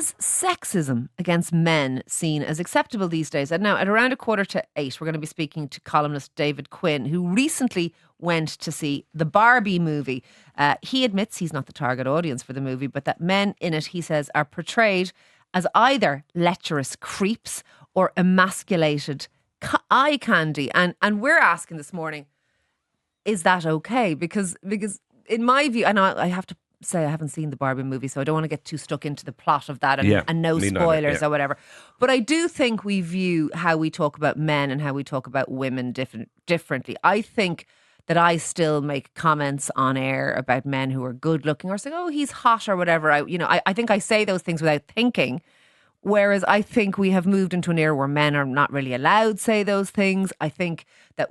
Is sexism against men seen as acceptable these days? And now, at around 7:45, we're going to be speaking to columnist David Quinn, who recently went to see the Barbie movie. He admits he's not the target audience for the movie, but that men in it, he says, are portrayed as either lecherous creeps or emasculated eye candy. And we're asking this morning, is that okay? Because in my view, and I have to say I haven't seen the Barbie movie, so I don't want to get too stuck into the plot of that and no spoilers or whatever. But I do think we view how we talk about men and how we talk about women differently. I think that I still make comments on air about men who are good looking or say, oh, he's hot or whatever. I think I say those things without thinking. Whereas I think we have moved into an era where men are not really allowed to say those things. I think that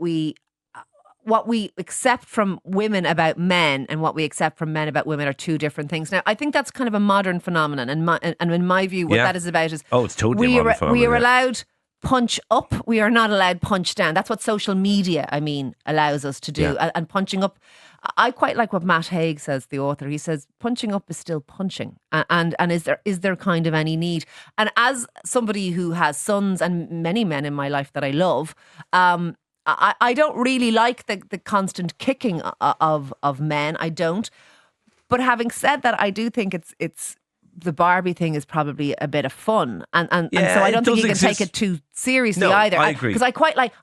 what we accept from women about men and what we accept from men about women are two different things. Now, I think that's kind of a modern phenomenon. And in my view, what that is about is... Oh, it's totally a modern phenomenon. We are allowed punch up. We are not allowed punch down. That's what social media, allows us to do. Yeah. And punching up... I quite like what Matt Haig says, the author. He says, punching up is still punching. And is there kind of any need? And as somebody who has sons and many men in my life that I love... I don't really like the constant kicking of men. I don't. But having said that, I do think it's the Barbie thing is probably a bit of fun. And so I don't think you can take it too seriously either. I agree. Because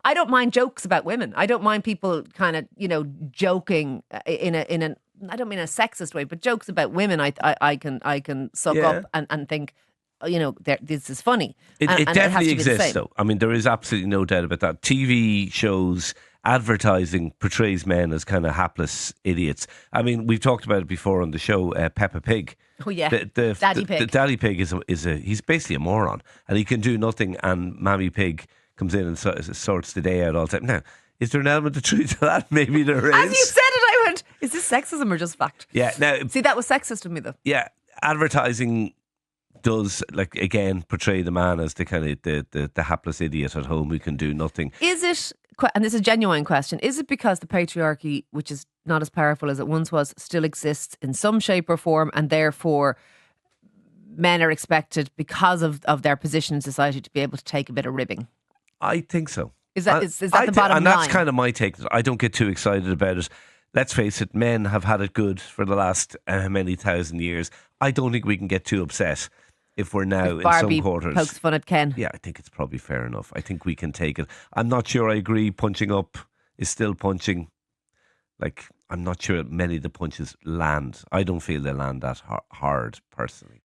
I don't mind jokes about women. I don't mind people kind of, joking in a I don't mean a sexist way, but jokes about women I can suck up and think, this is funny. It definitely exists, though. There is absolutely no doubt about that. TV shows, advertising portrays men as kind of hapless idiots. We've talked about it before on the show, Peppa Pig. Oh, yeah. Daddy Pig. The Daddy Pig he's basically a moron and he can do nothing, and Mammy Pig comes in and sorts the day out all the time. Now, is there an element of truth to that? Maybe there is. As you said it, I went, is this sexism or just fact? Yeah. Now, see, that was sexist of me, though. Yeah. Advertising does, again, portray the man as the kind of the hapless idiot at home who can do nothing. Is it, and this is a genuine question, is it because the patriarchy, which is not as powerful as it once was, still exists in some shape or form, and therefore men are expected, because of their position in society, to be able to take a bit of ribbing? I think so. Is that the bottom line? And that's kind of my take. I don't get too excited about it. Let's face it, men have had it good for the last many thousand years. I don't think we can get too upset if we're now in some quarters. Barbie pokes fun at Ken. Yeah, I think it's probably fair enough. I think we can take it. I'm not sure I agree punching up is still punching. I'm not sure many of the punches land. I don't feel they land that hard, personally.